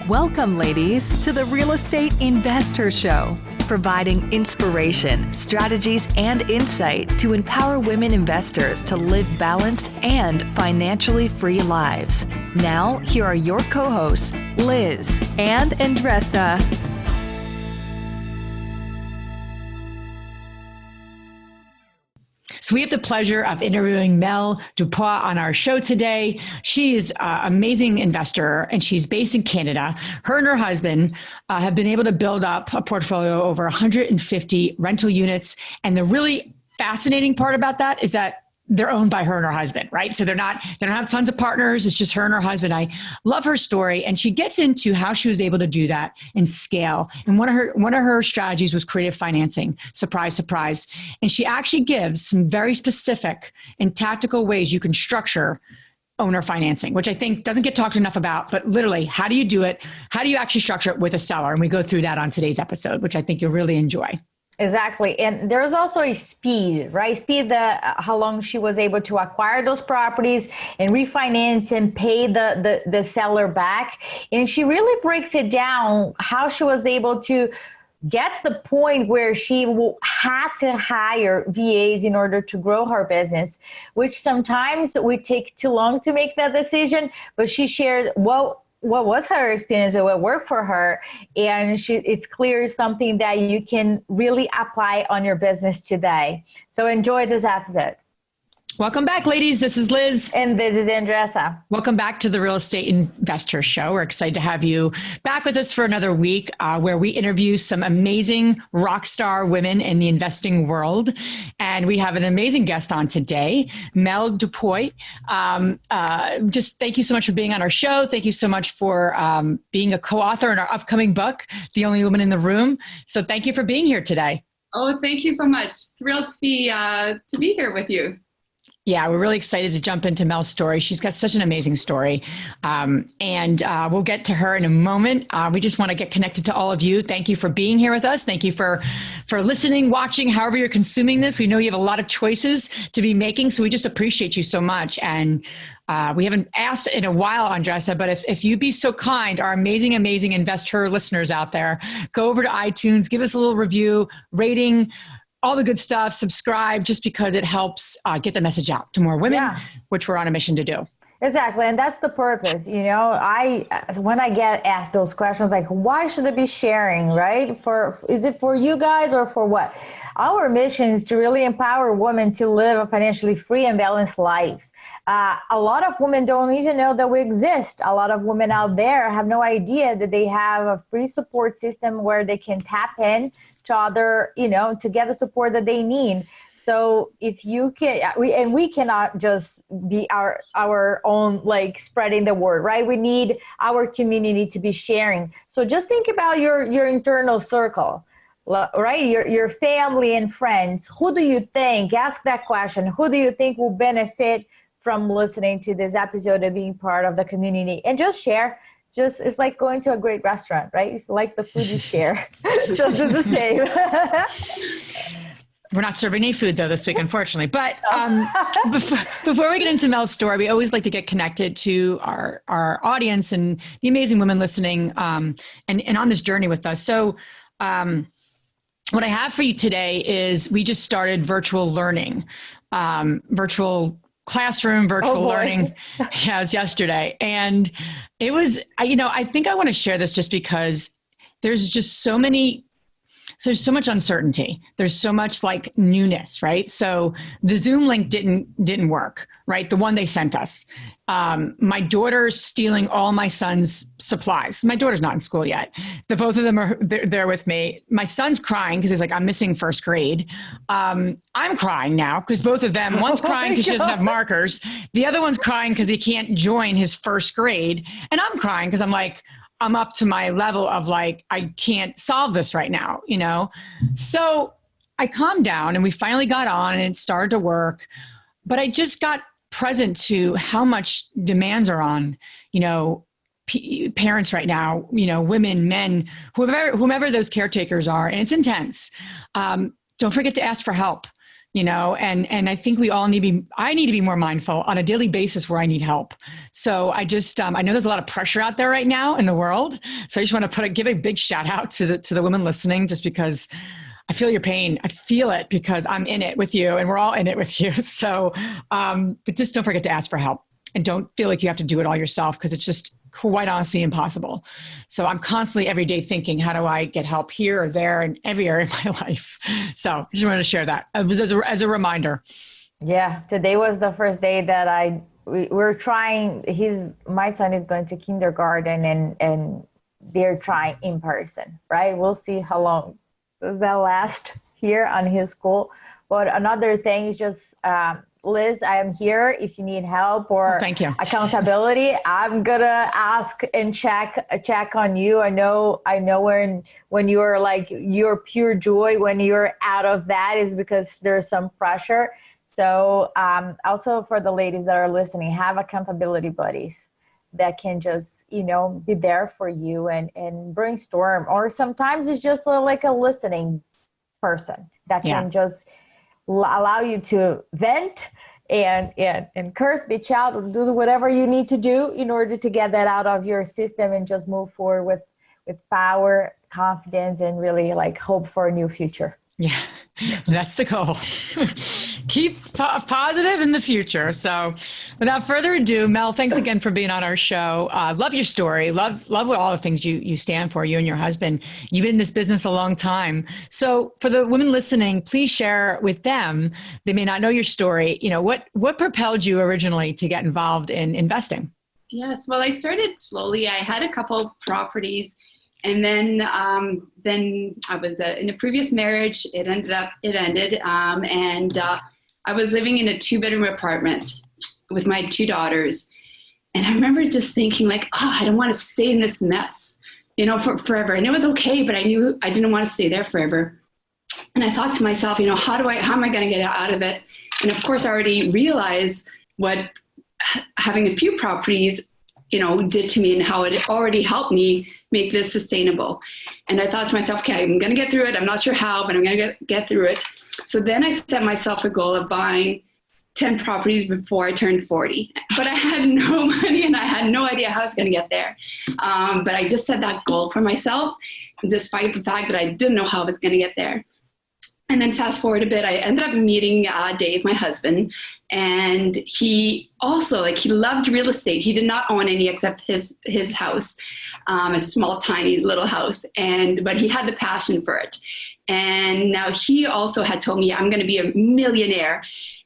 Welcome, ladies, to the Real Estate Investor Show, providing inspiration, strategies, and insight to empower women investors to live balanced and financially free lives. Now, here are your co-hosts, Liz and Andressa. So we have the pleasure of interviewing Mel Dupuis on our show today. She is an amazing investor, and she's based in Canada. Her and her husband have been able to build up a portfolio over 150 rental units. And the really fascinating part about that is that they're owned by her and her husband, right? So they don't have tons of partners. It's just her and her husband. I love her story. And she gets into how she was able to do that and scale. And one of her strategies was creative financing. Surprise, surprise. And she actually gives some very specific and tactical ways you can structure owner financing, which I think doesn't get talked enough about, but literally, how do you do it? How do you actually structure it with a seller? And we go through that on today's episode, which I think you'll really enjoy. Exactly. And there's also a speed, right? Speed, how long she was able to acquire those properties and refinance and pay the seller back. And she really breaks it down how she was able to get to the point where she had to hire VAs in order to grow her business, which sometimes would take too long to make that decision. But she shared, what was her experience and what worked for her. And it's clear something that you can really apply on your business today. So enjoy this episode. Welcome back, ladies. This is Liz. And this is Andressa. Welcome back to the Real Estate Investor Show. We're excited to have you back with us for another week where we interview some amazing rock star women in the investing world. And we have an amazing guest on today, Mel Dupuis. Just thank you so much for being on our show. Thank you so much for being a co-author in our upcoming book, The Only Woman in the Room. So thank you for being here today. Oh, thank you so much. Thrilled to be here with you. Yeah, we're really excited to jump into Mel's story. She's got such an amazing story. And we'll get to her in a moment. We just want to get connected to all of you. Thank you for being here with us. Thank you for listening, watching, however you're consuming this. We know you have a lot of choices to be making, so we just appreciate you so much. And we haven't asked in a while, Andressa, but if you'd be so kind, our amazing investor listeners out there, go over to iTunes, give us a little review, rating, all the good stuff, subscribe, just because it helps get the message out to more women, which we're on a mission to do. Exactly. And that's the purpose. You know, when I get asked those questions, like, why should I be sharing, right? Is it for you guys or for what? Our mission is to really empower women to live a financially free and balanced life. A lot of women don't even know that we exist. A lot of women out there have no idea that they have a free support system where they can tap in to other, to get the support that they need. So if you can, we cannot just be our own, like, spreading the word, right? We need our community to be sharing. So just think about your internal circle, right? Your family and friends. Who do you think, ask that question, who do you think will benefit from listening to this episode and being part of the community? And just share. It's like going to a great restaurant, right? If you like the food, you share. So it's the same. We're not serving any food, though, this week, unfortunately. But before we get into Mel's story, we always like to get connected to our audience and the amazing women listening and on this journey with us. So what I have for you today is we just started virtual learning, virtual classroom, virtual learning. Yeah, it was yesterday. And it was, I think I want to share this just because there's just so much uncertainty. There's so much like newness, right? So the Zoom link didn't work, right? The one they sent us. My daughter's stealing all my son's supplies. My daughter's not in school yet. The both of them are there with me. My son's crying because he's like, I'm missing first grade. I'm crying now because both of them, one's crying because she doesn't have markers. The other one's crying because he can't join his first grade. And I'm crying because I'm like, I'm up to my level of like, I can't solve this right now, So I calmed down and we finally got on and it started to work. But I just got present to how much demands are on, parents right now, women, men, whomever those caretakers are. And it's intense. Don't forget to ask for help. and I think we all I need to be more mindful on a daily basis where I need help. So I just, I know there's a lot of pressure out there right now in the world. So I just want to give a big shout out to the women listening, just because I feel your pain. I feel it because I'm in it with you and we're all in it with you. So, but just don't forget to ask for help and don't feel like you have to do it all yourself, because it's just quite honestly impossible. So I'm constantly every day thinking, how do I get help here or there and every area of my life? So I just wanted to share that. It was as a reminder. Yeah. Today was the first day that we're trying, my son is going to kindergarten and they're trying in person, right? We'll see how long that last here on his school. But another thing is just, Liz, I am here if you need help or thank you. Accountability. I'm gonna ask and check on you. I know when you're like your pure joy, when you're out of that is because there's some pressure. So also for the ladies that are listening, have accountability buddies that can just, be there for you and brainstorm. Or sometimes it's just like a listening person that can just allow you to vent and curse, bitch out, do whatever you need to do in order to get that out of your system and just move forward with power, confidence, and really like hope for a new future. Yeah, that's the goal. Keep positive in the future. So without further ado, Mel, thanks again for being on our show. Love your story. Love what all the things you stand for, you and your husband. You've been in this business a long time. So for the women listening, please share with them. They may not know your story. What propelled you originally to get involved in investing? Yes, well, I started slowly. I had a couple properties. And then I was in a previous marriage. It ended. And I was living in a 2-bedroom apartment with my 2 daughters. And I remember just thinking like, I don't want to stay in this mess, for forever. And it was okay, but I knew I didn't want to stay there forever. And I thought to myself, how am I going to get out of it? And of course, I already realized what having a few properties did to me and how it already helped me make this sustainable. And I thought to myself, okay, I'm going to get through it. I'm not sure how, but I'm going to get through it. So then I set myself a goal of buying 10 properties before I turned 40. But I had no money and I had no idea how I was going to get there. But I just set that goal for myself, despite the fact that I didn't know how I was going to get there. And then fast forward a bit, I ended up meeting Dave, my husband, and he also, he loved real estate. He did not own any except his house, a small, tiny little house, but he had the passion for it. And now he also had told me, I'm going to be a millionaire.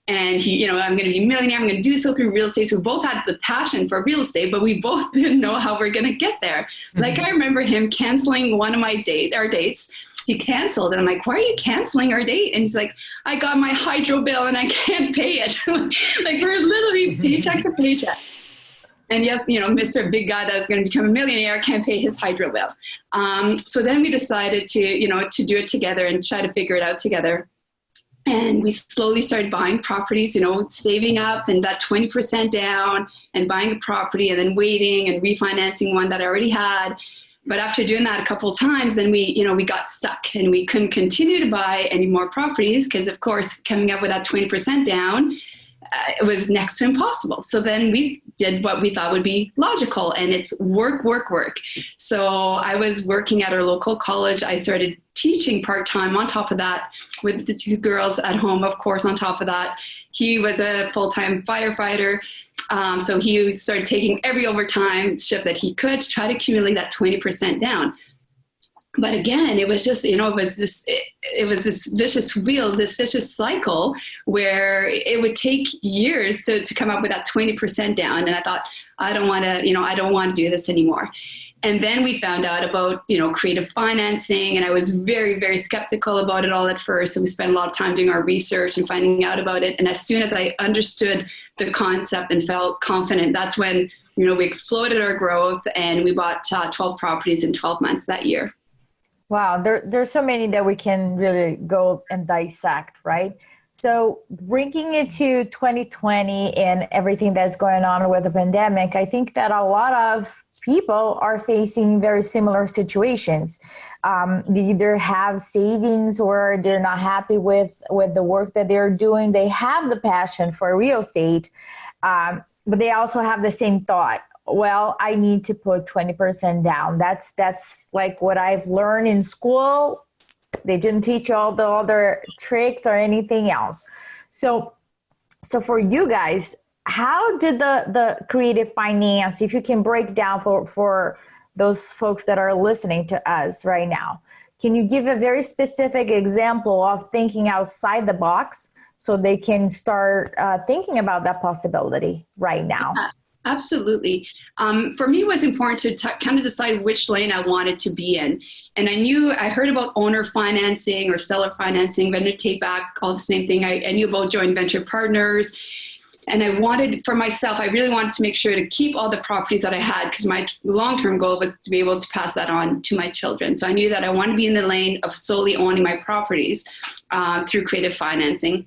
And I'm going to be a millionaire. I'm going to do so through real estate. So we both had the passion for real estate, but we both didn't know how we're going to get there. Mm-hmm. Like I remember him canceling one of our dates. He canceled. And I'm like, why are you canceling our date? And he's like, I got my hydro bill and I can't pay it. Like we're literally paycheck to paycheck. And yes, Mr. Big Guy that was going to become a millionaire can't pay his hydro bill. So then we decided to do it together and try to figure it out together. And we slowly started buying properties, saving up and that 20% down and buying a property and then waiting and refinancing one that I already had. But after doing that a couple of times, then we got stuck and we couldn't continue to buy any more properties because, of course, coming up with that 20% down, it was next to impossible. So then we did what we thought would be logical, and it's work. So I was working at our local college. I started teaching part-time on top of that with the 2 girls at home, of course, on top of that. He was a full-time firefighter. So he started taking every overtime shift that he could to try to accumulate that 20% down. But again, it was just, it was this vicious wheel, this vicious cycle where it would take years to come up with that 20% down. And I thought, I don't want to do this anymore. And then we found out about, creative financing, and I was very, very skeptical about it all at first. And we spent a lot of time doing our research and finding out about it. And as soon as I understood the concept and felt confident, that's when, we exploded our growth and we bought 12 properties in 12 months that year. Wow. There's so many that we can really go and dissect, right? So bringing it to 2020 and everything that's going on with the pandemic, I think that a lot of people are facing very similar situations. They either have savings or they're not happy with the work that they're doing. They have the passion for real estate, but they also have the same thought. Well, I need to put 20% down. That's like what I've learned in school. They didn't teach you all the other tricks or anything else. So for you guys, how did the creative finance, if you can break down for those folks that are listening to us right now, can you give a very specific example of thinking outside the box so they can start thinking about that possibility right now? Yeah, absolutely. For me, it was important to kind of decide which lane I wanted to be in. And I heard about owner financing or seller financing, vendor take back, all the same thing. I knew about joint venture partners. And I wanted, for myself, I really wanted to make sure to keep all the properties that I had, because my long-term goal was to be able to pass that on to my children. So I knew that I wanted to be in the lane of solely owning my properties through creative financing.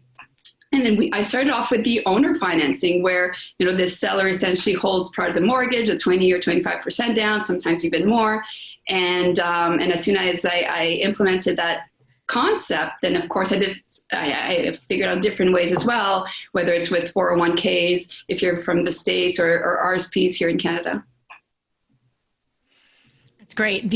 And then I started off with the owner financing, where, you know, the seller essentially holds part of the mortgage, a 20 or 25% down, sometimes even more. And as soon as I implemented that concept, then of course I figured out different ways as well, whether it's with 401ks, if you're from the States, or RSPs here in Canada. That's great.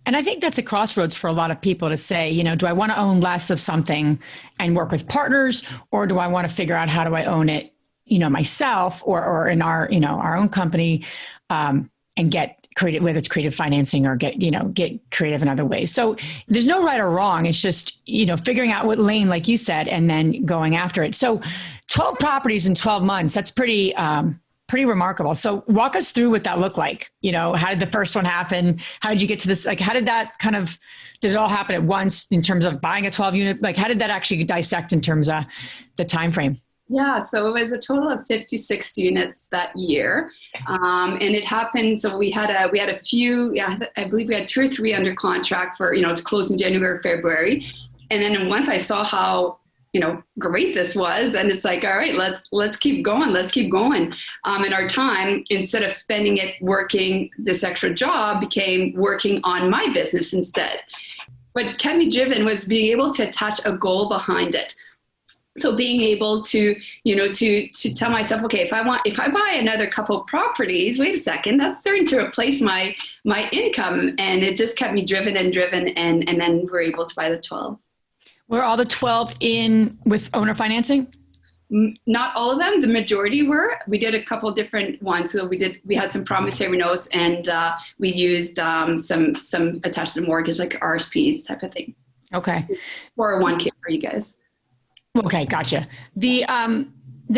And I think that's a crossroads for a lot of people to say, you know, do I want to own less of something and work with partners, or do I want to figure out how do I own it, you know, myself or in our, you know, our own company, and get creative, whether it's creative financing or get creative in other ways. So there's no right or wrong. It's just, you know, figuring out what lane, like you said, and then going after it. So 12 properties in 12 months, that's pretty remarkable. So walk us through what that looked like. You know, how did the first one happen? How did you get to this? Like, how did that did it all happen at once in terms of buying a 12 unit? Like, how did that actually dissect in terms of the time frame? Yeah, so it was a total of 56 units that year, and it happened. So we had a few. Yeah, I believe we had 2 or 3 under contract for, you know, to close in January or February, and then once I saw how, you know, great this was, then it's like, all right, let's keep going. And our time, instead of spending it working this extra job, became working on my business instead. What kept me driven was being able to attach a goal behind it. So being able to, you know, to tell myself, okay, if I buy another couple of properties, wait a second, that's starting to replace my income. And it just kept me driven, and then we're able to buy the 12. Were all the 12 in with owner financing? Not all of them. The majority were. We did a couple different ones. So we had some promissory notes, and we used some attached to the mortgage, like RSPs type of thing. Okay. Or a 1K for you guys. Okay, gotcha. The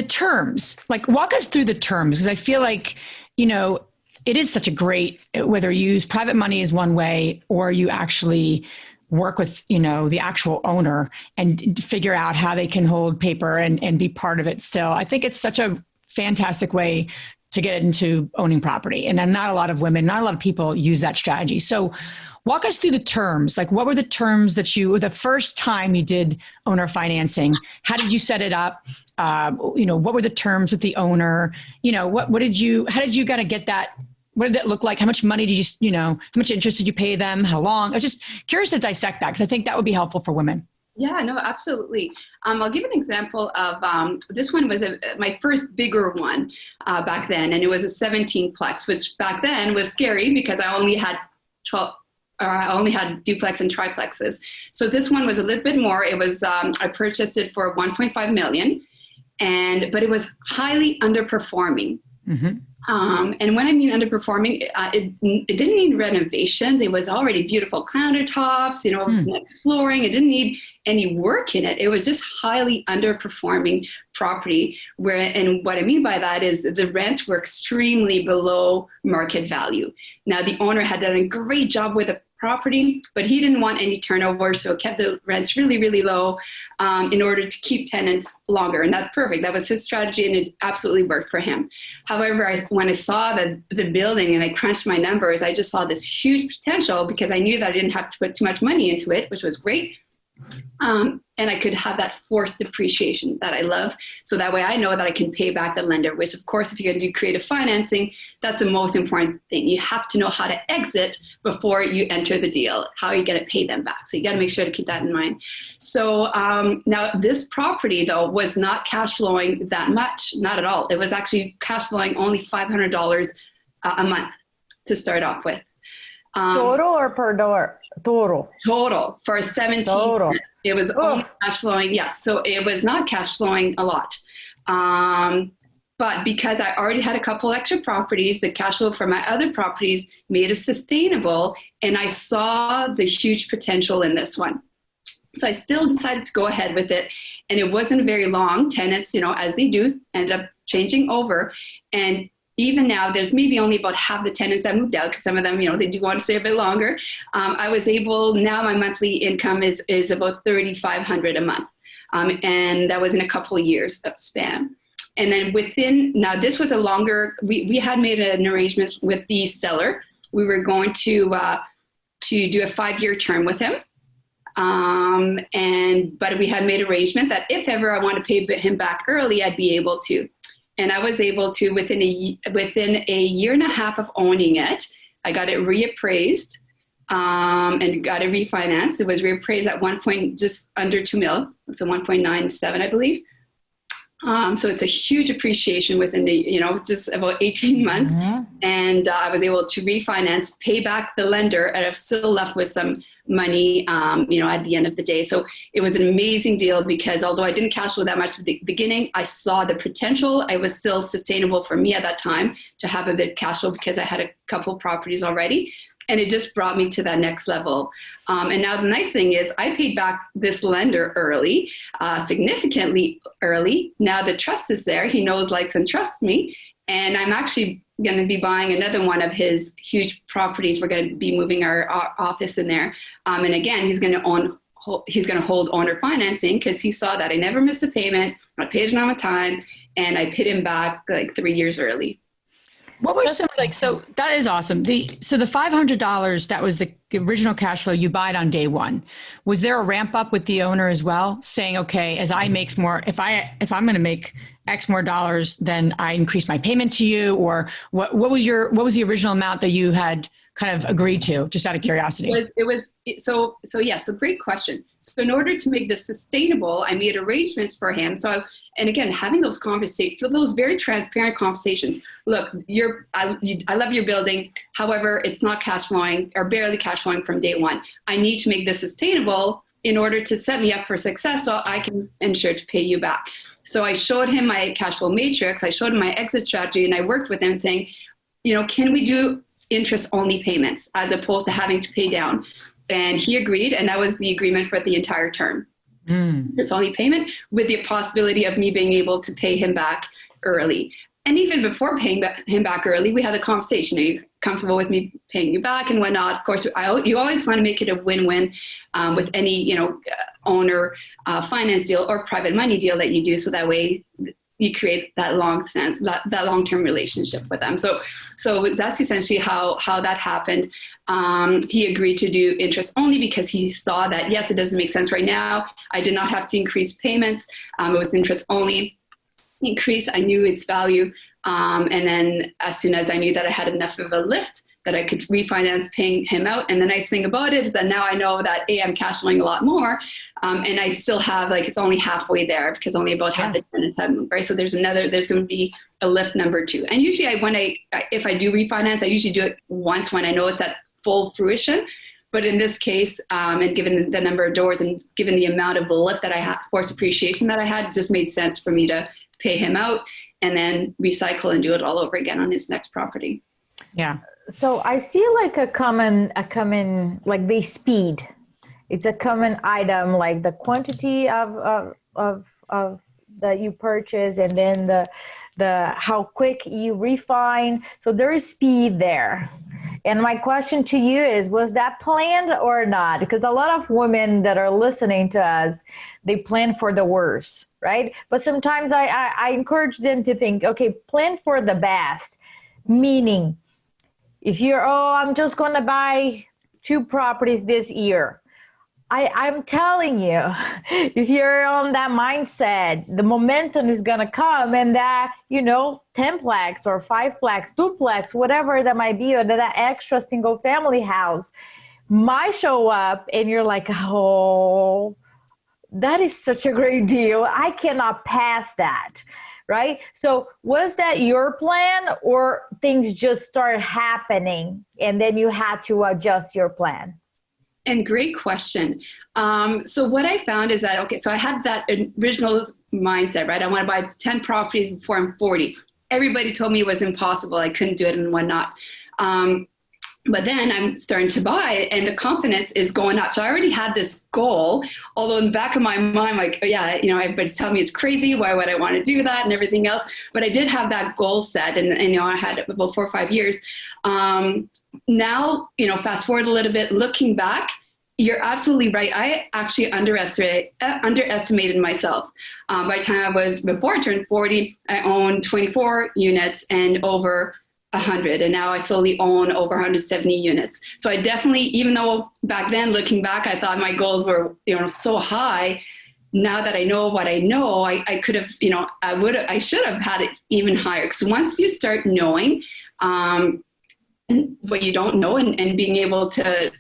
terms, like, walk us through the terms, because I feel like, you know, it is such a great, whether you use private money is one way, or you actually work with, you know, the actual owner and figure out how they can hold paper and be part of it still. I think it's such a fantastic way to get into owning property. And then not a lot of people use that strategy. So walk us through the terms. Like, what were the terms that the first time you did owner financing, how did you set it up? You know, what were the terms with the owner? You know, how did you kind of get that? What did that look like? How much money did how much interest did you pay them? How long? I was just curious to dissect that, because I think that would be helpful for women. Yeah, no, absolutely. I'll give an example of this one was my first bigger one back then, and it was a 17-plex, which back then was scary because I only had duplex and triplexes. So this one was a little bit more. It was I purchased it for $1.5 million, but it was highly underperforming. Mm-hmm. And when I mean underperforming, it didn't need renovations. It was already beautiful countertops, you know, nice flooring. It didn't need any work in it. It was just highly underperforming property. And what I mean by that is the rents were extremely below market value. Now, the owner had done a great job with the property, but he didn't want any turnover, so kept the rents really, really low in order to keep tenants longer. And that's perfect. That was his strategy, and it absolutely worked for him. However, when I saw the building and I crunched my numbers, I just saw this huge potential, because I knew that I didn't have to put too much money into it, which was great. And and I could have that forced depreciation that I love. So that way I know that I can pay back the lender, which of course, if you're going to do creative financing, that's the most important thing. You have to know how to exit before you enter the deal, how you're going to pay them back. So you got to make sure to keep that in mind. So now this property though was not cash flowing that much, not at all. It was actually cash flowing only $500 a month to start off with. Total or per door? Total for 17. Total. It was only cash flowing. Yes. So it was not cash flowing a lot. But because I already had a couple extra properties, the cash flow from my other properties made it sustainable. And I saw the huge potential in this one. So I still decided to go ahead with it. And it wasn't very long. Tenants, as they do, ended up changing over. And even now, there's maybe only about half the tenants that moved out because some of them, they do want to stay a bit longer. I was able, now my monthly income is about $3,500 a month. And that was in a couple of years of span. And then now this was a longer, we had made an arrangement with the seller. We were going to do a 5-year term with him. But we had made arrangement that if ever I want to pay him back early, I'd be able to. And I was able to, within a year and a half of owning it, I got it reappraised and got it refinanced. It was reappraised at one point just under $2 million, so 1.97, I believe. So it's a huge appreciation within just about 18 months. Mm-hmm. And I was able to refinance, pay back the lender, and I'm still left with some money, at the end of the day. So it was an amazing deal because although I didn't cash flow that much at the beginning, I saw the potential. I was still sustainable for me at that time to have a bit of cash flow because I had a couple properties already. And it just brought me to that next level. And now the nice thing is I paid back this lender early, significantly early. Now the trust is there. He knows, likes, and trusts me. And I'm actually going to be buying another one of his huge properties. We're going to be moving our office in there. And again, he's going to hold owner financing because he saw that I never missed a payment. I paid it on time, and I paid him back like 3 years early. What were some so that is awesome. So the $500, that was the original cash flow you bought on day one. Was there a ramp up with the owner as well, saying, okay, as I make more, if I'm going to make X more dollars, then I increase my payment to you? Or what was the original amount that you had kind of agreed to, just out of curiosity? So great question. So in order to make this sustainable, I made arrangements for him. And again, having those conversations, those very transparent conversations. Look, I love your building. However, it's not cash flowing or barely cash flowing from day one. I need to make this sustainable in order to set me up for success so I can ensure to pay you back. So I showed him my cash flow matrix. I showed him my exit strategy, and I worked with him saying, can we do interest only payments as opposed to having to pay down? And he agreed. And that was the agreement for the entire term. It's only payment with the possibility of me being able to pay him back early. And even before paying him back early, we had a conversation. Are you comfortable with me paying you back and whatnot? Of course, you always want to make it a win-win with any, owner finance deal or private money deal that you do. So that way you create that long-term relationship with them. So that's essentially how that happened. He agreed to do interest only because he saw that, yes, it doesn't make sense right now. I did not have to increase payments. It was interest only increase. I knew its value. And then as soon as I knew that I had enough of a lift that I could refinance paying him out. And the nice thing about it is that now I know that I'm cash flowing a lot more. And I still have it's only halfway there because only about half the tenants have moved, right? So there's going to be a lift number 2. And usually if I do refinance, I usually do it once when I know it's at full fruition. But in this case, and given the number of doors and given the amount of lift that I had, forced appreciation that I had, it just made sense for me to pay him out and then recycle and do it all over again on his next property. Yeah. So I see like a common like the speed. It's a common item, like the quantity of that you purchase, and then the how quick you refine. So there is speed there. And my question to you is, was that planned or not? Because a lot of women that are listening to us, they plan for the worst, right? But sometimes I encourage them to think, okay, plan for the best, meaning if I'm just going to buy 2 properties this year, I'm telling you, if you're on that mindset, the momentum is going to come, and that, 10plex or 5plex, duplex, whatever that might be, or that extra single family house might show up, and you're like, oh, that is such a great deal. I cannot pass that. Right? So was that your plan, or things just started happening and then you had to adjust your plan? And great question. So what I found is that, okay, so I had that original mindset, right? I want to buy 10 properties before I'm 40. Everybody told me it was impossible. I couldn't do it and whatnot. But then I'm starting to buy it, and the confidence is going up. So I already had this goal, although in the back of my mind, like, yeah, everybody's telling me it's crazy. Why would I want to do that and everything else? But I did have that goal set, and I had it about 4 or 5 years. Now, fast forward a little bit, looking back, you're absolutely right. I actually underestimated myself. By the time before I turned 40, I owned 24 units and over 100, and now I solely own over 170 units. So I definitely, even though back then, looking back, I thought my goals were, so high. Now that I know what I know, I could have, I should have had it even higher. Because once you start knowing what you don't know, and being able to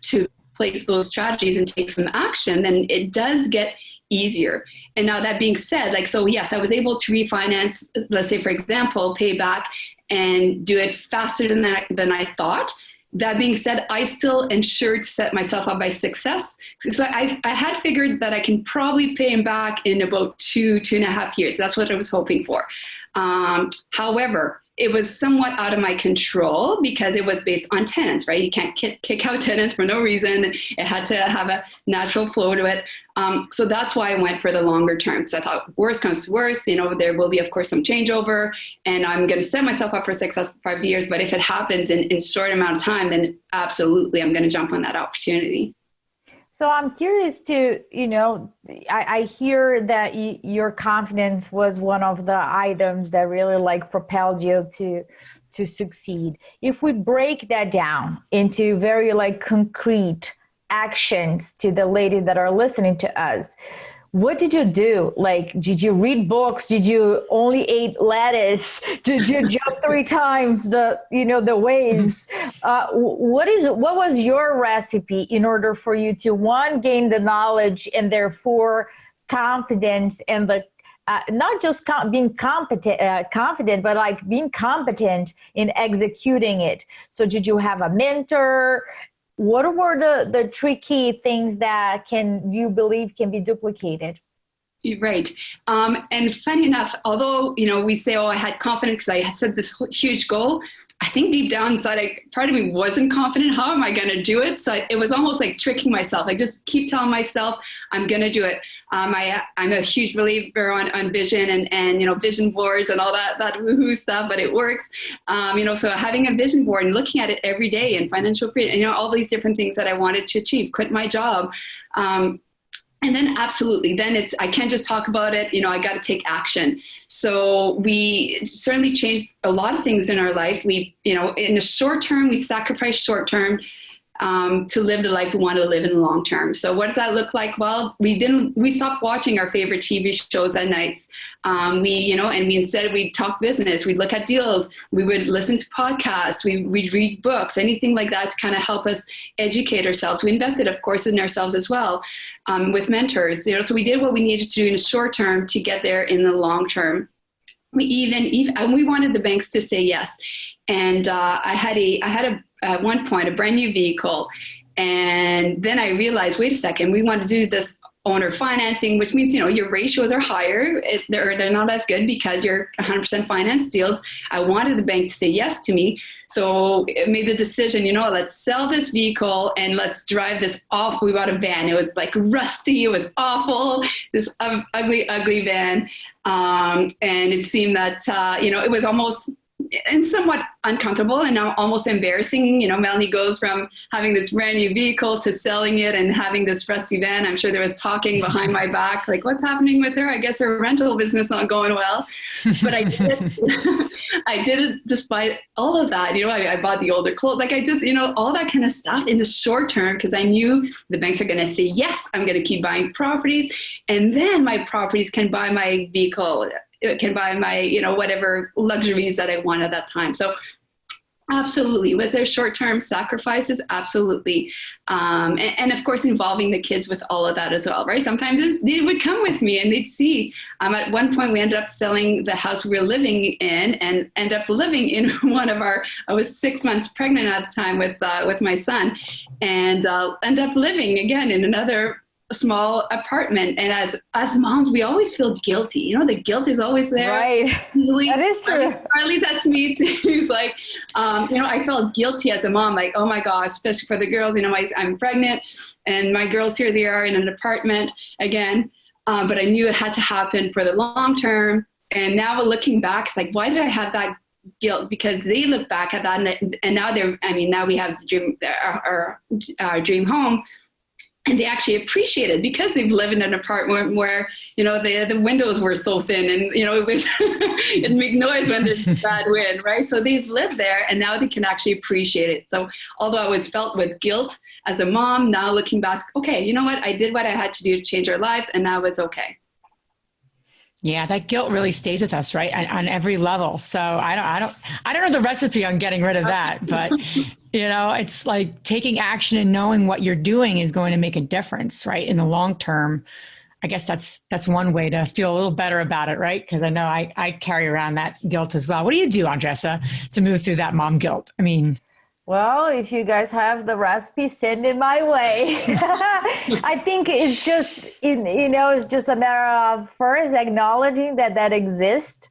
place those strategies and take some action, then it does get easier. And now that being said, so yes, I was able to refinance, let's say, for example, pay back and do it faster than I thought. That being said, I still ensured to set myself up by success. So I had figured that I can probably pay him back in about 2.5 years. That's what I was hoping for. However, it was somewhat out of my control because it was based on tenants, right? You can't kick out tenants for no reason. It had to have a natural flow to it. So that's why I went for the longer term, because I thought, worst comes to worst, there will be, of course, some changeover, and I'm going to set myself up for success for 5 years. But if it happens in short amount of time, then absolutely, I'm going to jump on that opportunity. So I'm curious to, I hear that your confidence was one of the items that really propelled you to succeed. If we break that down into very concrete actions to the ladies that are listening to us, what did you do? Did you read books? Did you only eat lettuce? Did you jump 3 times the waves? What was your recipe in order for you to, one, gain the knowledge and therefore confidence, and the not just being confident, but being competent in executing it? So did you have a mentor? What were the tricky things that you believe can be duplicated? Right. And funny enough, although, we say, I had confidence because I had set this huge goal, I think deep down inside, part of me wasn't confident. How am I going to do it? So it was almost like tricking myself. I just keep telling myself, I'm going to do it. I'm a huge believer on vision and vision boards and all that woohoo stuff, but it works. So having a vision board and looking at it every day, and financial freedom, all these different things that I wanted to achieve, quit my job. And then absolutely, then I can't just talk about it, I got to take action. So we certainly changed a lot of things in our life. We, in the short term, we sacrificed short term to live the life we want to live in the long term. So what does that look like? Well, we stopped watching our favorite TV shows at nights. Instead we'd talk business, we'd look at deals, we would listen to podcasts, we'd read books, anything like that to kind of help us educate ourselves. We invested, of course, in ourselves as well, with mentors. So we did what we needed to do in the short term to get there in the long term. We wanted the banks to say yes. And I had at one point a brand new vehicle, and then I realized, wait a second, we want to do this owner financing, which means your ratios are higher. They're not as good because you're 100% finance deals. I wanted the bank to say yes to me, so I made the decision. Let's sell this vehicle and let's drive this awful. We bought a van. It was rusty. It was awful. This ugly van, and it seemed that it was almost and somewhat uncomfortable and almost embarrassing. You know, Melanie goes from having this brand new vehicle to selling it and having this rusty van. I'm sure there was talking behind my back, like, what's happening with her? I guess her rental business not going well. But I did it. I did it despite all of that. You know, I bought the older clothes. Like I did, you know, all that kind of stuff in the short term because I knew the banks are going to say, yes, I'm going to keep buying properties. And then my properties can buy my vehicle. It can buy my, you know, whatever luxuries that I want at that time. So absolutely. Was there short-term sacrifices? Absolutely. And of course, involving the kids with all of that as well, right? Sometimes they would come with me and they'd see. At one point, we ended up selling the house we were living in and end up living in one of our, I was 6 months pregnant at the time with my son and end up living again in another small apartment. And as moms, we always feel guilty. You know, the guilt is always there. Right. Usually, that is true. Or at least that's me. He's like, you know, I felt guilty as a mom, like, oh my gosh, especially for the girls, you know, I'm pregnant and my girls here, they are in an apartment again. But I knew it had to happen for the long term. And now looking back, it's like, why did I have that guilt? Because they look back at that and now now we have our dream home. And they actually appreciate it because they've lived in an apartment where, you know, the windows were so thin and, you know, it make noise when there's bad wind, right? So they've lived there and now they can actually appreciate it. So although I was felt with guilt as a mom, now looking back, okay, you know what? I did what I had to do to change our lives and now it's okay. Yeah, that guilt really stays with us, right? On every level. So I don't know the recipe on getting rid of that, but you know, it's like taking action and knowing what you're doing is going to make a difference, right? In the long term. I guess that's one way to feel a little better about it, right? Because I know I carry around that guilt as well. What do you do, Andressa, to move through that mom guilt? I mean, well, if you guys have the recipe, send it my way. I think it's just, you know, it's just a matter of first acknowledging that exists.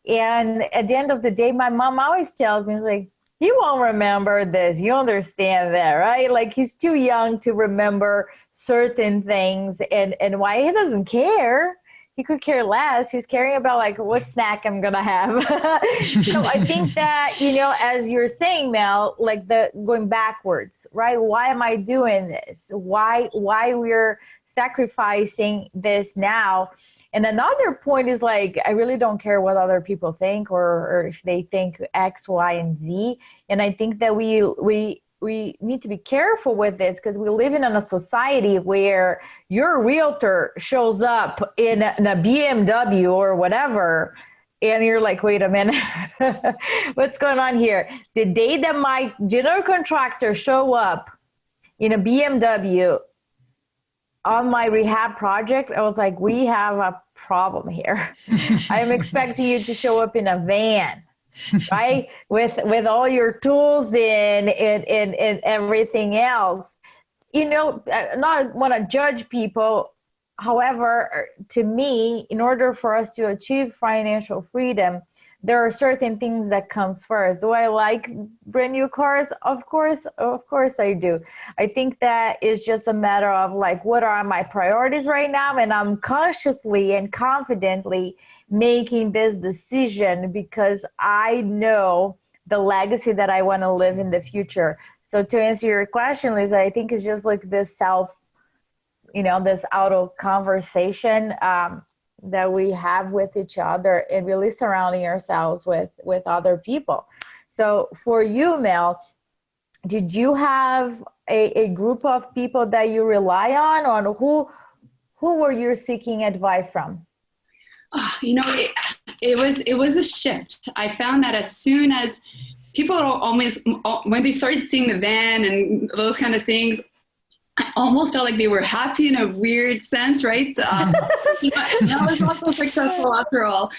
And at the end of the day, my mom always tells me, like, you won't remember this. You understand that, right? Like he's too young to remember certain things and why he doesn't care. He could care less. He's caring about like what snack I'm going to have. So I think that, you know, as you're saying, Mel, like the going backwards, right? Why am I doing this? Why we're sacrificing this now? And another point is like, I really don't care what other people think or if they think X, Y, and Z. And I think that we need to be careful with this because we live in a society where your realtor shows up in a BMW or whatever. And you're like, wait a minute, what's going on here? The day that my general contractor show up in a BMW on my rehab project, I was like, we have a problem here. I'm expecting you to show up in a van, right? With all your tools and everything else. You know, I not want to judge people. However, to me, in order for us to achieve financial freedom, there are certain things that comes first. Do I like brand new cars? Of course I do. I think that is just a matter of like, what are my priorities right now? And I'm consciously and confidently making this decision because I know the legacy that I want to live in the future. So to answer your question, Lisa, I think it's just like this this auto conversation, that we have with each other and really surrounding ourselves with other people. So for you, Mel, did you have a group of people that you rely on who were you seeking advice from? Oh, you know, it was a shift. I found that as soon as people are almost, when they started seeing the van and those kind of things, I almost felt like they were happy in a weird sense, right? That was also successful after all.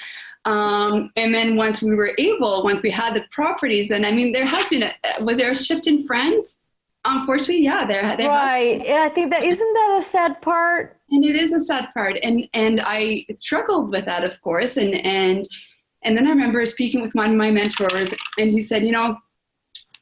And then once we had the properties, and I mean, there has been was there a shift in friends? Unfortunately, yeah, there right. Yeah, I think that isn't that a sad part? And it is a sad part, and I struggled with that, of course, and then I remember speaking with one of my mentors, and he said, you know,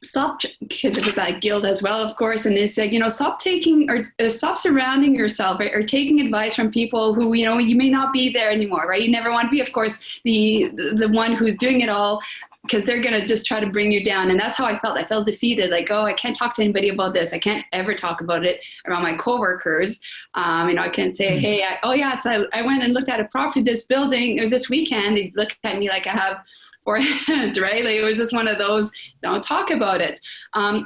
stop, because it was that guilt as well, of course. And they said, you know, stop surrounding yourself or taking advice from people who, you know, you may not be there anymore, right? You never want to be, of course, the one who's doing it all. because they're going to just try to bring you down. And that's how I felt. I felt defeated. Like, oh, I can't talk to anybody about this. I can't ever talk about it around my coworkers. I can't say, hey, so I went and looked at a property, this building or this weekend. They look at me like I have four heads, right? Like, it was just one of those, don't talk about it.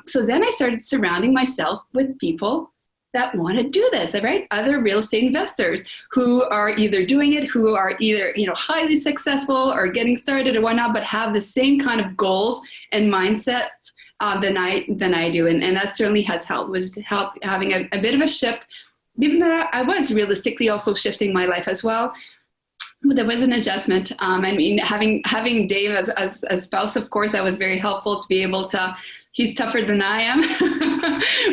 So then I started surrounding myself with people that want to do this, right? Other real estate investors who are either doing it, who are either, highly successful or getting started or whatnot, but have the same kind of goals and mindset than I do. And that certainly has helped, having a bit of a shift, even though I was realistically also shifting my life as well. But there was an adjustment. Having Dave as spouse, of course, that was very helpful to be able to. He's tougher than I am,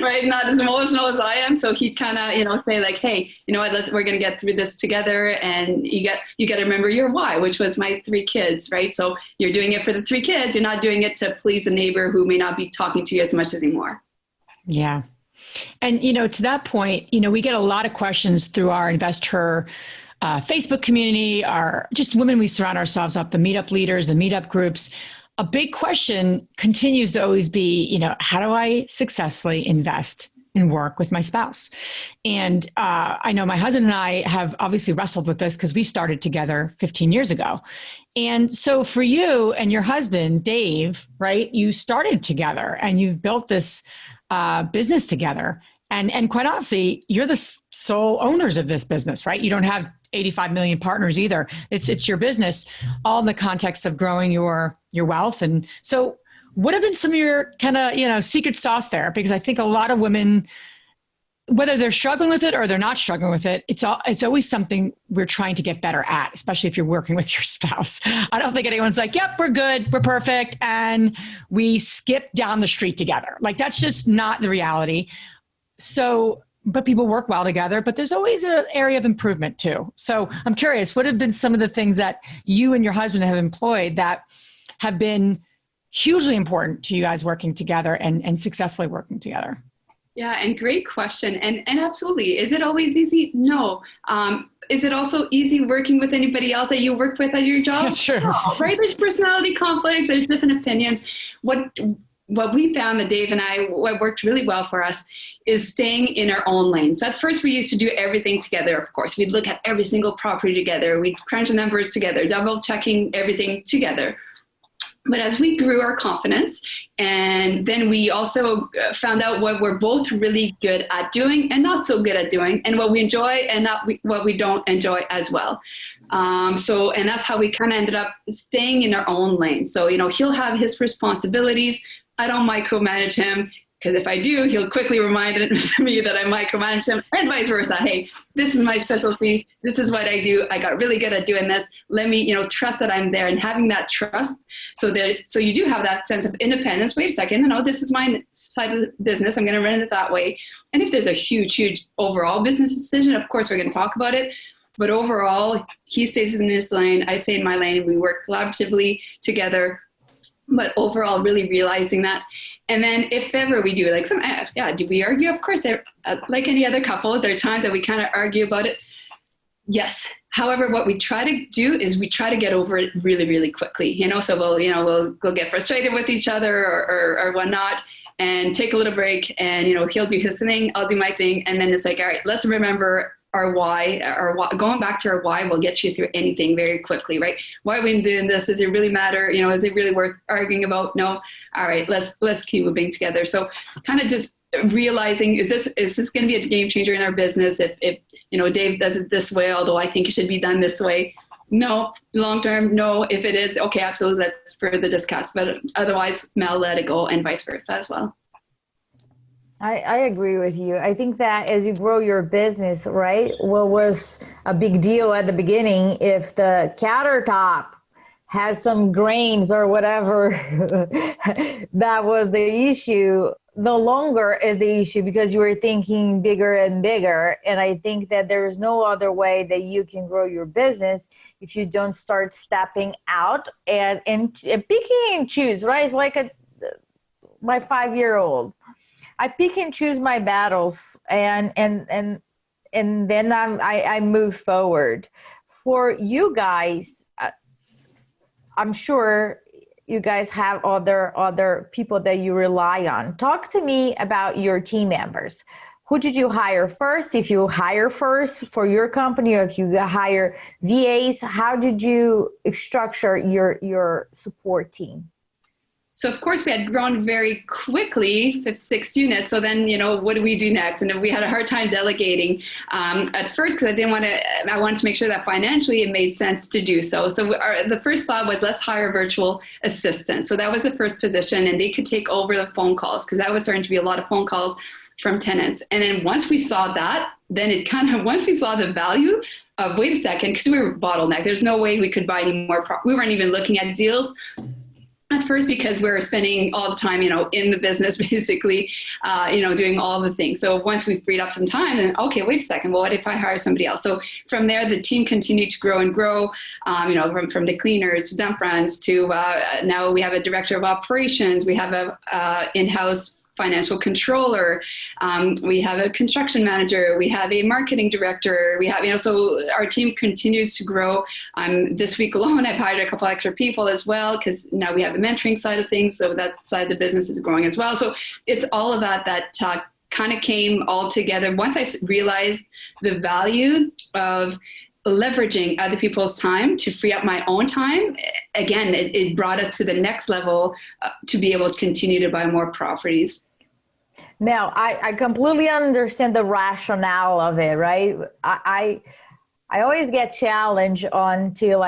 right? Not as emotional as I am. So he'd kind of, say like, hey, you know what, we're going to get through this together. And you got to remember your why, which was my 3 kids, right? So you're doing it for the 3 kids. You're not doing it to please a neighbor who may not be talking to you as much anymore. Yeah. And, to that point, we get a lot of questions through our investor Facebook community, our just women we surround ourselves up, the meetup leaders, the meetup groups. A big question continues to always be, how do I successfully invest and work with my spouse? And I know my husband and I have obviously wrestled with this because we started together 15 years ago. And so for you and your husband, Dave, right, you started together and you've built this business together. And quite honestly, you're the sole owners of this business, right? You don't have 85 million partners either. It's your business, all in the context of growing your wealth. And so what have been some of your kind of, secret sauce there? Because I think a lot of women, whether they're struggling with it or they're not struggling with it, it's always something we're trying to get better at, especially if you're working with your spouse. I don't think anyone's like, yep, we're good, we're perfect, and we skip down the street together. Like, that's just not the reality. So, but people work well together, but there's always an area of improvement too. So I'm curious, what have been some of the things that you and your husband have employed that have been hugely important to you guys working together and successfully working together? Yeah, and great question. And absolutely. Is it always easy? No. Is it also easy working with anybody else that you work with at your job? Yeah, sure. No, right? There's personality conflicts, there's different opinions. What we found that Dave and I, what worked really well for us is staying in our own lane. So at first we used to do everything together, of course. We'd look at every single property together. We'd crunch the numbers together, double checking everything together. But as we grew our confidence, and then we also found out what we're both really good at doing and not so good at doing, and what we enjoy and what we don't enjoy as well. And that's how we kind of ended up staying in our own lane. So, he'll have his responsibilities. I don't micromanage him, because if I do, he'll quickly remind me that I micromanage him, and vice versa. Hey, this is my specialty. This is what I do. I got really good at doing this. Let me, trust that I'm there, and having that trust. So you do have that sense of independence. Wait a second, this is my side of the business. I'm going to run it that way. And if there's a huge, huge overall business decision, of course, we're going to talk about it. But overall, he stays in his lane. I stay in my lane. We work collaboratively together. But overall, really realizing that. And then if ever we do do we argue? Of course, like any other couple, there are times that we kind of argue about it. Yes. However, what we try to do is we try to get over it really, really quickly. So we'll get frustrated with each other or whatnot, and take a little break. And he'll do his thing, I'll do my thing, and then it's like, all right, let's remember our why, going back to our why will get you through anything very quickly, right? Why are we doing this? Does it really matter? Is it really worth arguing about? No. All right, let's keep moving together. So kind of just realizing, is this going to be a game changer in our business? If Dave does it this way, although I think it should be done this way. No, long term, no. If it is, okay, absolutely, let's further discuss. But otherwise, Mel, let it go, and vice versa as well. I agree with you. I think that as you grow your business, right, what was a big deal at the beginning, if the countertop has some grains or whatever, that was the issue, no longer is the issue, because you were thinking bigger and bigger. And I think that there is no other way that you can grow your business if you don't start stepping out and picking and choose, right? It's like my 5-year-old. I pick and choose my battles, and then I move forward. For you guys, I'm sure, you guys have other people that you rely on. Talk to me about your team members. Who did you hire first? If you hire first for your company, or if you hire VAs, how did you structure your support team? So of course we had grown very quickly, 6 units. So then, what do we do next? And we had a hard time delegating at first, because I wanted to make sure that financially it made sense to do so. So the first thought was, let's hire a virtual assistant. So that was the first position, and they could take over the phone calls, because that was starting to be a lot of phone calls from tenants. And then once we saw that, once we saw the value of, wait a second, because we were bottlenecked, there's no way we could buy any more. We weren't even looking at deals at first, because we were spending all the time, in the business, basically, doing all the things. So once we freed up some time, and okay, wait a second, well, what if I hire somebody else? So from there, the team continued to grow and grow, from the cleaners to dump runs to now we have a director of operations. We have a in-house financial controller. We have a construction manager. We have a marketing director. We have, so our team continues to grow. This week alone, I've hired a couple extra people as well, because now we have the mentoring side of things. So that side of the business is growing as well. So it's all of that kind of came all together. Once I realized the value of leveraging other people's time to free up my own time, again, it brought us to the next level to be able to continue to buy more properties. Now, I completely understand the rationale of it, right? I always get challenged on to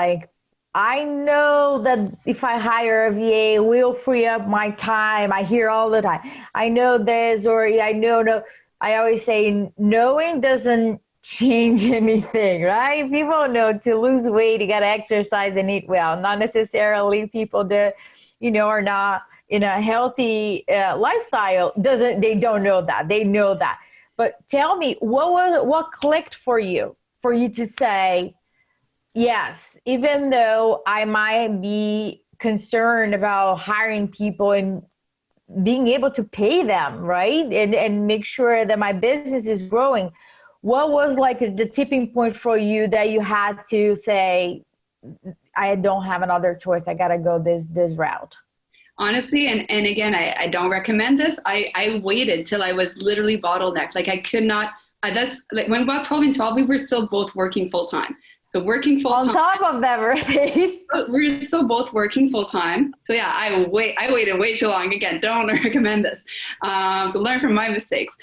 I know that if I hire a VA, it will free up my time. I hear all the time, I know this, or I know, no. I always say knowing doesn't change anything, right? People know to lose weight, you got to exercise and eat well. Not necessarily people that, are not in a healthy lifestyle. They don't know that. They know that. But tell me, what clicked for you to say, yes, even though I might be concerned about hiring people and being able to pay them, right? And make sure that my business is growing. What was the tipping point for you that you had to say, I don't have another choice, I got to go this route? Honestly, and again, I don't recommend this. I waited till I was literally bottlenecked. I could not, that's when about 12 and 12, we were still both working full time. So working full time. On top of that, right? We're still both working full time. So yeah, I waited way too long. Again, don't recommend this. So learn from my mistakes.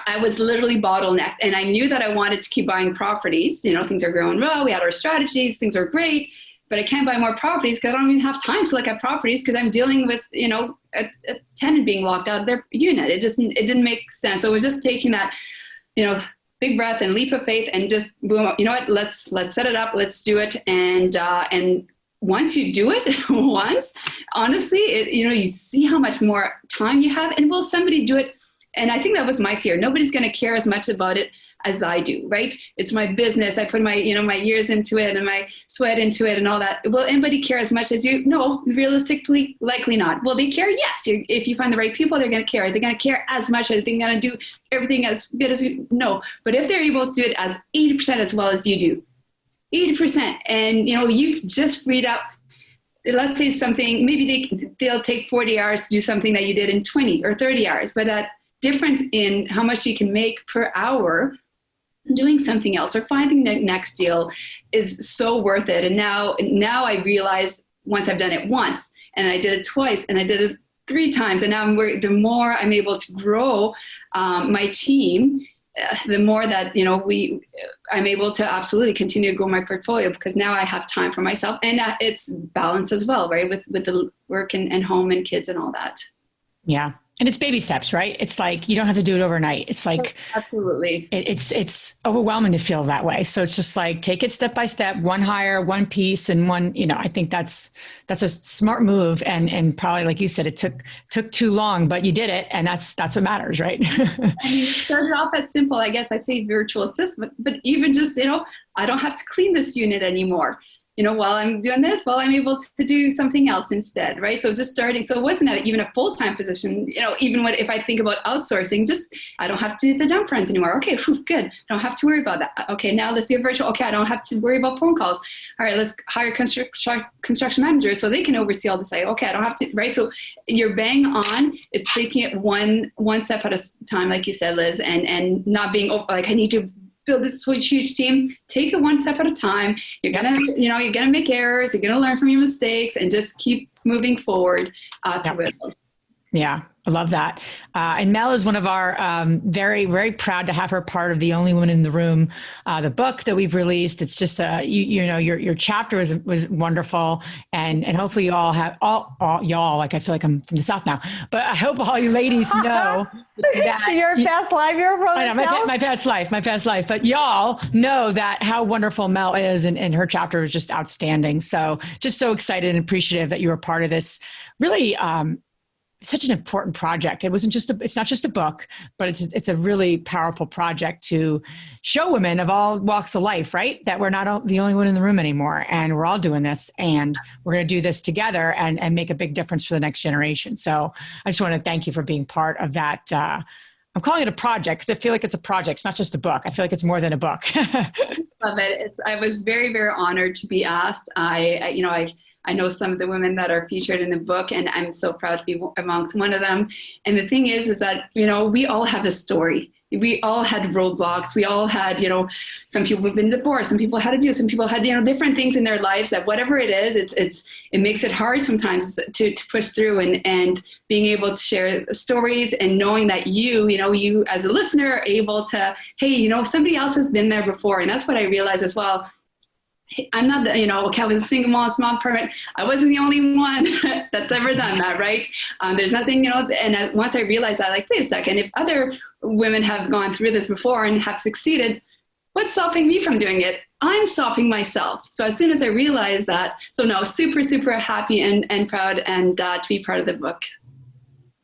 I was literally bottlenecked, and I knew that I wanted to keep buying properties. Things are growing well. We had our strategies. Things are great, but I can't buy more properties because I don't even have time to look at properties, because I'm dealing with, a tenant being locked out of their unit. It didn't make sense. So it was just taking that, big breath and leap of faith, and just boom, let's set it up. Let's do it. And once you do it once, honestly, you see how much more time you have, and will somebody do it? And I think that was my fear. Nobody's going to care as much about it as I do, right? It's my business. I put my, my years into it and my sweat into it and all that. Will anybody care as much as you? No, realistically, likely not. Will they care? Yes. If you find the right people, they're going to care. Are they going to care as much? Are they going to do everything as good as you? No. But if they're able to do it as 80% as well as you do, 80%, and you've just freed up, let's say something, maybe they'll take 40 hours to do something that you did in 20 or 30 hours, but that difference in how much you can make per hour doing something else or finding the next deal is so worth it. And now I realize, once I've done it once, and I did it twice, and I did it 3 times, and now the more I'm able to grow my team, the more that I'm able to absolutely continue to grow my portfolio, because now I have time for myself, and it's balance as well, right, with the work and home and kids and all that. Yeah. And it's baby steps, right? It's you don't have to do it overnight. It's absolutely. It's overwhelming to feel that way. So it's just take it step by step, one hire, one piece, and one, I think that's a smart move. And probably, like you said, it took too long, but you did it. And that's what matters, right? You started off as simple, I guess I say virtual assistant, but even just, I don't have to clean this unit anymore. while I'm doing this, while I'm able to do something else instead, right? So just starting, so it wasn't even a full-time position, even if I think about outsourcing, just, I don't have to do the dump runs anymore. Okay, good. I don't have to worry about that. Okay, now let's do a virtual. Okay, I don't have to worry about phone calls. All right, let's hire construction managers so they can oversee all the site. Okay, I don't have to, right? So you're bang on. It's taking it one step at a time, like you said, Liz, and not being like, I need to build this huge team. Take it one step at a time. You're gonna make errors. You're gonna learn from your mistakes, and just keep moving forward through it. Yeah, I love that. And Mel is one of our very, very proud to have her part of The Only Woman in the Room, the book that we've released. It's just your chapter was wonderful, and hopefully you all have all y'all, like I feel like I'm from the South now, but I hope all you ladies know that your past life, you're from the South? my past life, but y'all know that how wonderful Mel is, and her chapter is just outstanding. So just so excited and appreciative that you were part of this really such an important project. It's not just a book, but it's a really powerful project to show women of all walks of life, right? That we're not the only one in the room anymore, and we're all doing this, and we're going to do this together and make a big difference for the next generation. So I just want to thank you for being part of that. I'm calling it a project because I feel like it's a project. It's not just a book. I feel like it's more than a book. Love it. I was very, very honored to be asked. I know some of the women that are featured in the book, and I'm so proud to be amongst one of them. And the thing is that, we all have a story. We all had roadblocks. We all had, some people have been divorced, some people had abuse, some people had, different things in their lives that whatever it is, it makes it hard sometimes to push through, and being able to share stories and knowing that you as a listener are able to, hey, somebody else has been there before. And that's what I realized as well. I'm not I was a single mom, small apartment. I wasn't the only one that's ever done that, right? There's nothing, and once I realized that, like, wait a second, if other women have gone through this before and have succeeded, what's stopping me from doing it? I'm stopping myself. So as soon as I realized that, so no, super, super happy and proud and to be part of the book.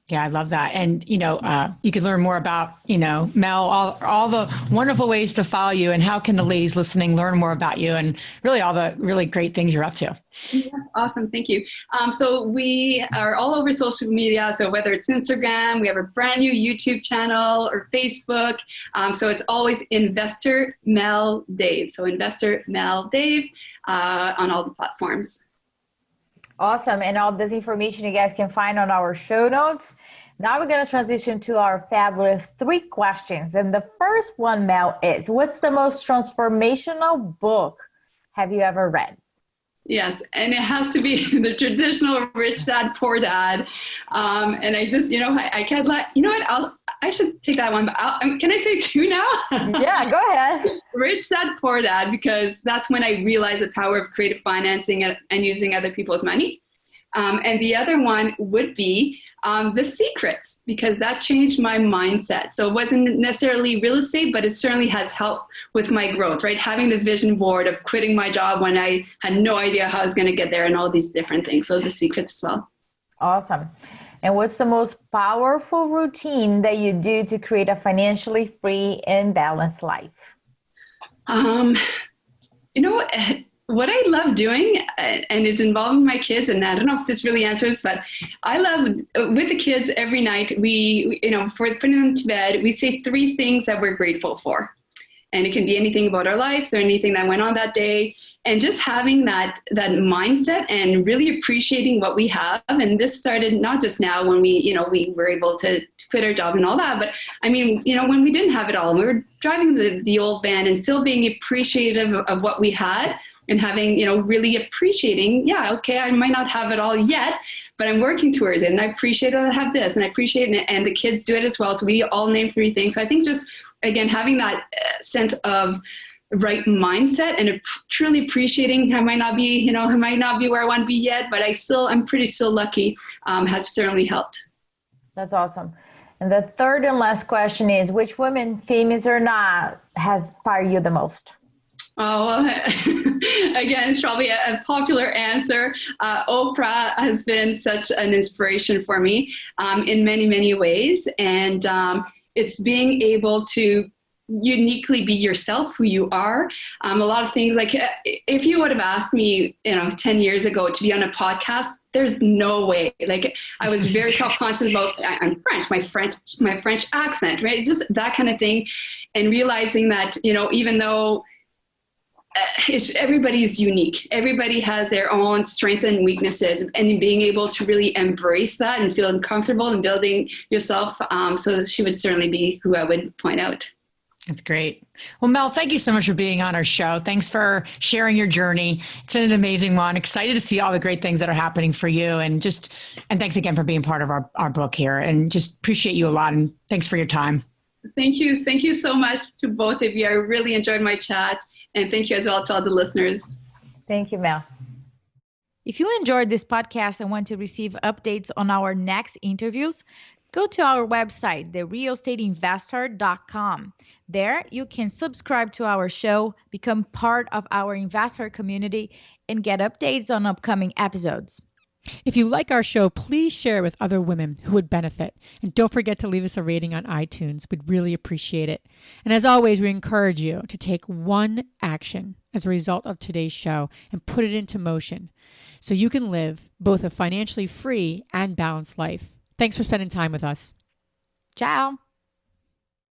Yeah, I love that. And, you can learn more about, Mel, all the wonderful ways to follow you, and how can the ladies listening learn more about you and really all the really great things you're up to. Yeah, awesome. Thank you. So we are all over social media. So whether it's Instagram, we have a brand new YouTube channel, or Facebook. So it's always Investor Mel Dave. So Investor Mel Dave on all the platforms. Awesome. And all this information you guys can find on our show notes. Now we're going to transition to our fabulous 3 questions. And the first one, Mel, is what's the most transformational book have you ever read? Yes, and it has to be the traditional Rich Dad, Poor Dad. And I just, I can't let, I should take that one, but can I say 2 now? Yeah, go ahead. Rich Dad, Poor Dad, because that's when I realized the power of creative financing and using other people's money. And the other one would be The Secrets, because that changed my mindset. So it wasn't necessarily real estate, but it certainly has helped with my growth, right? Having the vision board of quitting my job when I had no idea how I was going to get there, and all these different things. So The Secrets as well. Awesome. And what's the most powerful routine that you do to create a financially free and balanced life? What I love doing and is involving my kids, and I don't know if this really answers, but I love with the kids every night, we for putting them to bed, we say 3 things that we're grateful for. And it can be anything about our lives or anything that went on that day. And just having that mindset and really appreciating what we have. And this started not just now when we were able to quit our job and all that, but I mean, when we didn't have it all, and we were driving the old van and still being appreciative of what we had. And having, really appreciating, I might not have it all yet, but I'm working towards it. And I appreciate that I have this, and I appreciate it. And the kids do it as well. So we all name 3 things. So I think just, again, having that sense of right mindset and truly appreciating, I might not be where I want to be yet, but I'm pretty still lucky, has certainly helped. That's awesome. And the third and last question is, which woman, famous or not, has inspired you the most? Oh, well, again, it's probably a popular answer. Oprah has been such an inspiration for me in many, many ways. And it's being able to uniquely be yourself, who you are. A lot of things, like if you would have asked me, 10 years ago to be on a podcast, there's no way. Like I was very self-conscious about, I'm French, my French accent, right? It's just that kind of thing. And realizing that, even though everybody's unique, everybody has their own strengths and weaknesses, and being able to really embrace that and feeling comfortable in building yourself. So she would certainly be who I would point out. That's great. Well, Mel, thank you so much for being on our show. Thanks for sharing your journey. It's been an amazing one. Excited to see all the great things that are happening for you. And thanks again for being part of our book here, and just appreciate you a lot. And thanks for your time. Thank you. Thank you so much to both of you. I really enjoyed my chat. And thank you as well to all the listeners. Thank you, Mel. If you enjoyed this podcast and want to receive updates on our next interviews, go to our website, therealestateinvestor.com. There, you can subscribe to our show, become part of our investor community, and get updates on upcoming episodes. If you like our show, please share with other women who would benefit. And don't forget to leave us a rating on iTunes. We'd really appreciate it. And as always, we encourage you to take one action as a result of today's show and put it into motion so you can live both a financially free and balanced life. Thanks for spending time with us. Ciao.